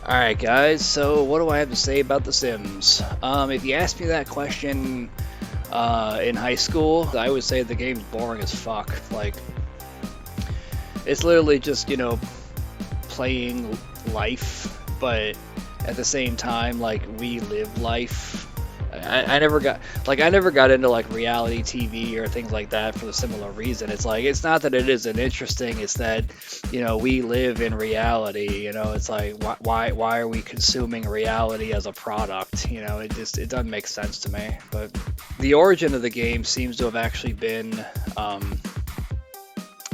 Alright guys, so what do I have to say about The Sims? If you asked me that question in high school, I would say the game's boring as fuck. Like, it's literally just, playing life, but at the same time, like, we live life. I never got into like reality TV or things like that for the similar reason. It's like, it's not that it isn't interesting, it's that, we live in reality. It's like, why are we consuming reality as a product? It doesn't make sense to me. But the origin of the game seems to have actually been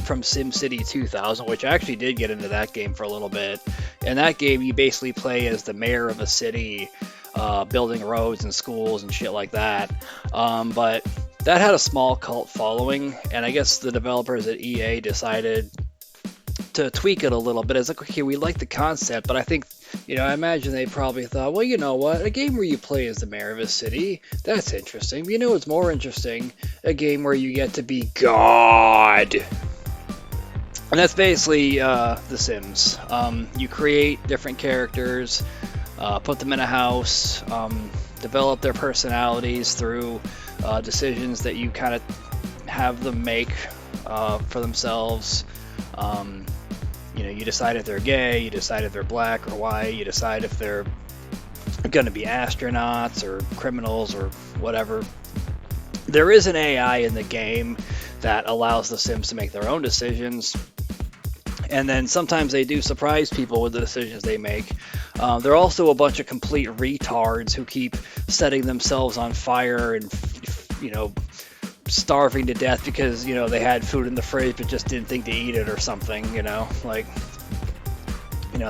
from SimCity 2000, which I actually did get into that game for a little bit. In that game, you basically play as the mayor of a city, building roads and schools and shit like that. But that had a small cult following, and I guess the developers at EA decided to tweak it a little bit. It's like, okay, we like the concept, but I think, I imagine they probably thought, well, you know what, a game where you play as the mayor of a city, that's interesting. But what's more interesting? A game where you get to be God. And that's basically The Sims. You create different characters, put them in a house, develop their personalities through decisions that you kind of have them make for themselves. You decide if they're gay, you decide if they're black or white, you decide if they're going to be astronauts or criminals or whatever. There is an AI in the game that allows the Sims to make their own decisions. And then sometimes they do surprise people with the decisions they make. There are also a bunch of complete retards who keep setting themselves on fire and, starving to death because, they had food in the fridge but just didn't think to eat it or something,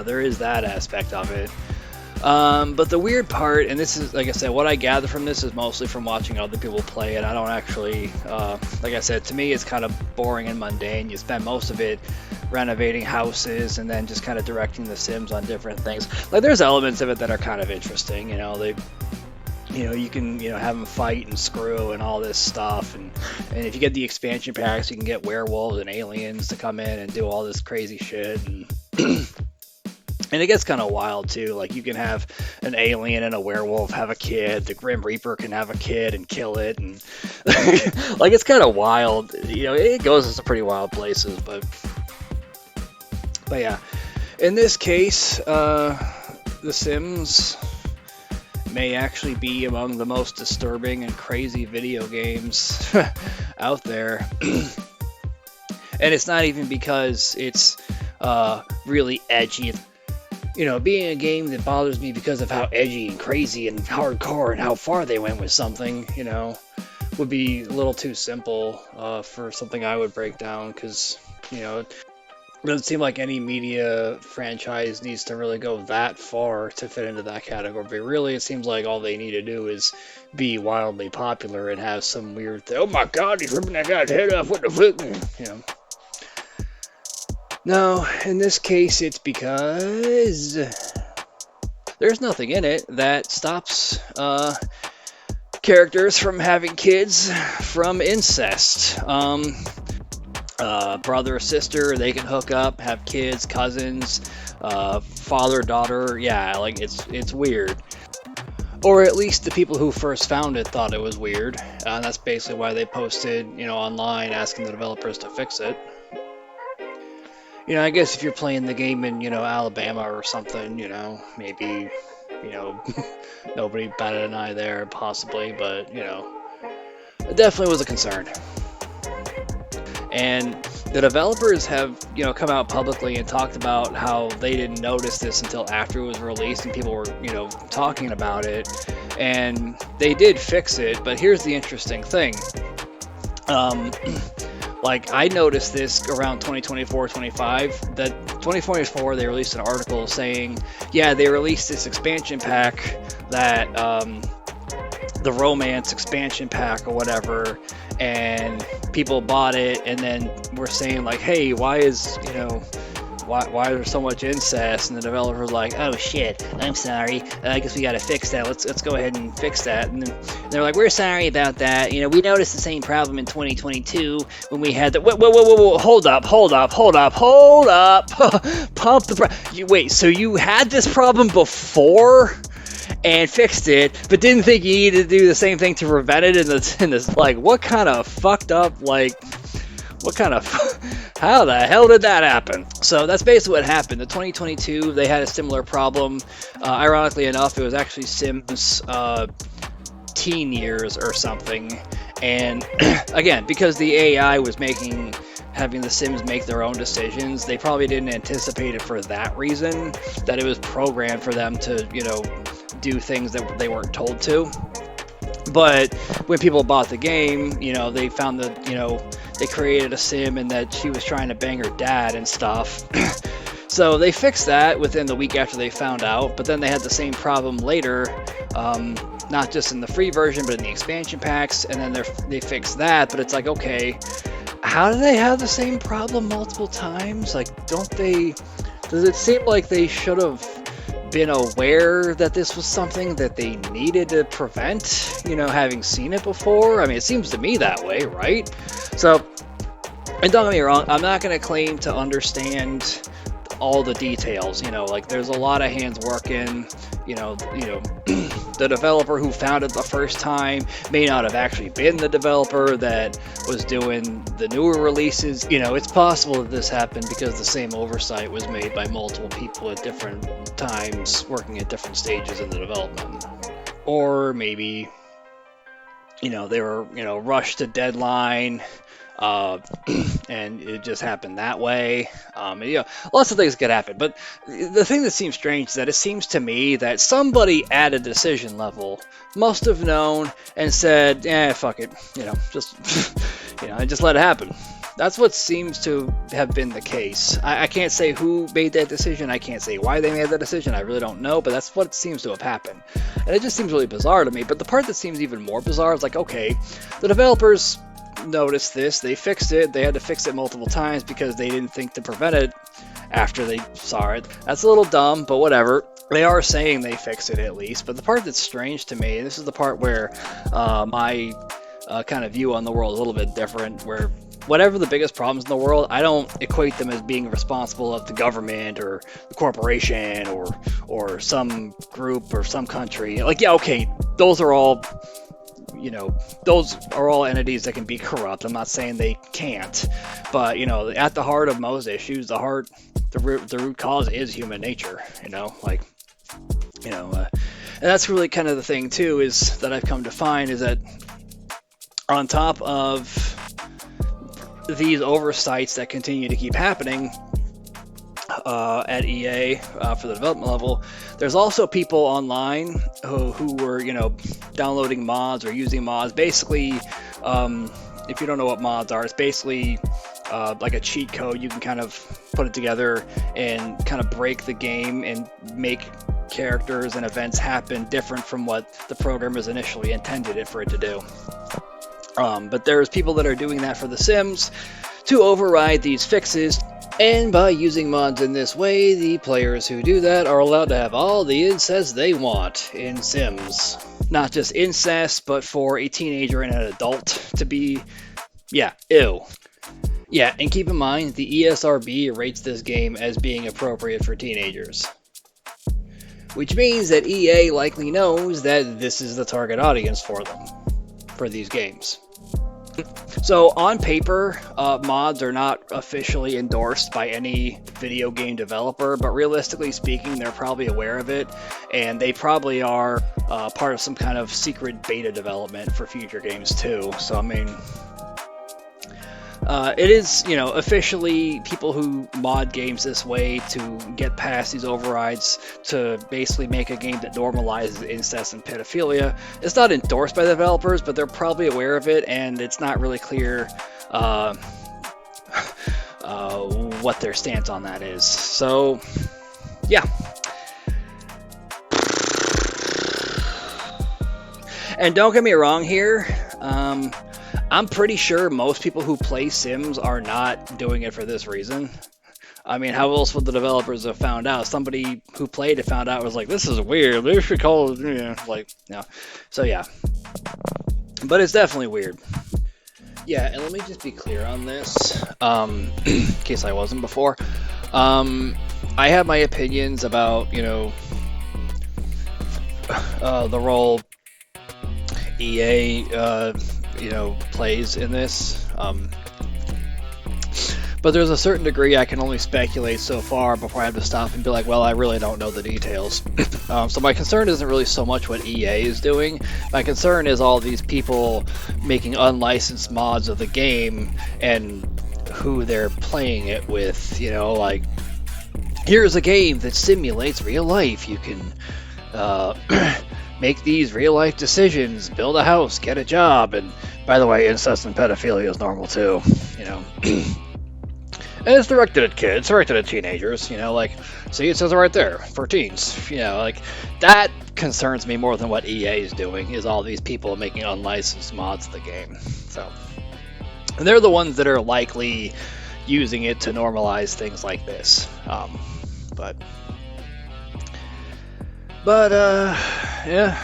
there is that aspect of it. But the weird part, and this is, like I said, what I gather from this is mostly from watching other people play it. I don't actually, like I said, to me it's kind of boring and mundane. You spend most of it renovating houses and then just kind of directing the Sims on different things. Like, there's elements of it that are kind of interesting. You can, have them fight and screw and all this stuff. And if you get the expansion packs, you can get werewolves and aliens to come in and do all this crazy shit. And and it gets kind of wild too. Like, you can have an alien and a werewolf have a kid. The Grim Reaper can have a kid and kill it, and like, it's kind of wild. It goes to some pretty wild places. But yeah, in this case, The Sims may actually be among the most disturbing and crazy video games out there. And it's not even because it's really edgy. Being a game that bothers me because of how edgy and crazy and hardcore and how far they went with something, would be a little too simple for something I would break down, because, it doesn't seem like any media franchise needs to really go that far to fit into that category. But really, it seems like all they need to do is be wildly popular and have some weird thing. Oh my god, he's ripping that guy's head off, what the fuck? No, in this case, it's because there's nothing in it that stops characters from having kids from incest. Brother or sister, they can hook up, have kids, cousins, father, daughter. Yeah, like, it's weird. Or at least the people who first found it thought it was weird. And that's basically why they posted, online asking the developers to fix it. I guess if you're playing the game in, Alabama or something, maybe, nobody batted an eye there, possibly, but, it definitely was a concern. And the developers have, come out publicly and talked about how they didn't notice this until after it was released and people were, talking about it. And they did fix it, but here's the interesting thing. Like, I noticed this around 2024-25, that 2024 they released an article saying, yeah, they released this expansion pack, that the romance expansion pack or whatever, and people bought it, and then were saying like, hey, why is why is there so much incest? And the developer's like, oh shit, I'm sorry. I guess we got to fix that. Let's go ahead and fix that. And then they're like, we're sorry about that. You know, we noticed the same problem in 2022 when we had the. Whoa, hold up. Pump the. Wait, so you had this problem before and fixed it, but didn't think you needed to do the same thing to prevent it in this like, what kind of fucked up, like, what kind of, how the hell did that happen? So that's basically what happened. In 2022, they had a similar problem. Ironically enough, it was actually Sims teen years or something. And again, because the AI was having the Sims make their own decisions, they probably didn't anticipate it for that reason, that it was programmed for them to, you know, do things that they weren't told to. But when people bought the game, you know, they found that, you know, they created a sim and that she was trying to bang her dad and stuff. So they fixed that within the week after they found out, but then they had the same problem later, not just in the free version, but in the expansion packs, and then they fixed that, but it's like, okay, how do they have the same problem multiple times? Like, does it seem like they should have been aware that this was something that they needed to prevent, you know, having seen it before? I mean, it seems to me that way, right? So, and don't get me wrong, I'm not going to claim to understand all the details, you know, like there's a lot of hands working, you know, the developer who found it the first time may not have actually been the developer that was doing the newer releases. You know, it's possible that this happened because the same oversight was made by multiple people at different times, working at different stages in the development. Or maybe, you know, they were, you know, rushed to deadline, and it just happened that way. You know, lots of things could happen, but the thing that seems strange is that it seems to me that somebody at a decision level must have known and said, fuck it, you know, just, you know, and just let it happen. That's what seems to have been the case. I can't say who made that decision. I can't say why they made that decision. I really don't know, but that's what seems to have happened. And it just seems really bizarre to me. But the part that seems even more bizarre is like, okay, the developers noticed this, they fixed it, they had to fix it multiple times because they didn't think to prevent it after they saw it. That's a little dumb, but whatever. They are saying they fixed it at least, but the part that's strange to me, this is the part where my kind of view on the world is a little bit different, where whatever the biggest problems in the world, I don't equate them as being responsible of the government or the corporation or some group or some country. Like, yeah, okay, those are all, you know, those are all entities that can be corrupt. I'm not saying they can't, but, you know, at the heart of most issues, the root cause is human nature, you know, like, you know, and that's really kind of the thing too, is that I've come to find is that on top of these oversights that continue to keep happening at EA for the development level, there's also people online who were, you know, downloading mods or using mods. Basically, if you don't know what mods are, it's basically like a cheat code. You can kind of put it together and kind of break the game and make characters and events happen different from what the programmers initially intended it for it to do. But there's people that are doing that for The Sims to override these fixes, and by using mods in this way, the players who do that are allowed to have all the incest they want in Sims. Not just incest, but for a teenager and an adult to be, yeah, ew. Yeah, and keep in mind, the ESRB rates this game as being appropriate for teenagers. Which means that EA likely knows that this is the target audience for them, for these games. So on paper, mods are not officially endorsed by any video game developer, but realistically speaking, they're probably aware of it, and they probably are part of some kind of secret beta development for future games too. So I mean, it is, you know, officially people who mod games this way to get past these overrides to basically make a game that normalizes incest and pedophilia. It's not endorsed by the developers, but they're probably aware of it, and it's not really clear what their stance on that is. So, yeah. And don't get me wrong here. I'm pretty sure most people who play Sims are not doing it for this reason. I mean, how else would the developers have found out? Somebody who played it found out, was like, this is weird. They should call it, like, yeah. So yeah, but it's definitely weird. Yeah, and let me just be clear on this, in case I wasn't before. I have my opinions about, the role EA, plays in this. But there's a certain degree I can only speculate so far before I have to stop and be like, well, I really don't know the details. So my concern isn't really so much what EA is doing. My concern is all these people making unlicensed mods of the game and who they're playing it with. Like, here's a game that simulates real life. You can make these real life decisions, build a house, get a job, and by the way, incest and pedophilia is normal too. And it's directed at kids, directed at teenagers, like, see, it says it right there, for teens, like, that concerns me more than what EA is doing, is all these people making unlicensed mods of the game. So, and they're the ones that are likely using it to normalize things like this. Yeah,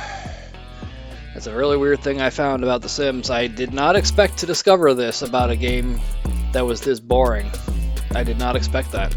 it's a really weird thing I found about The Sims. I did not expect to discover this about a game that was this boring. I did not expect that.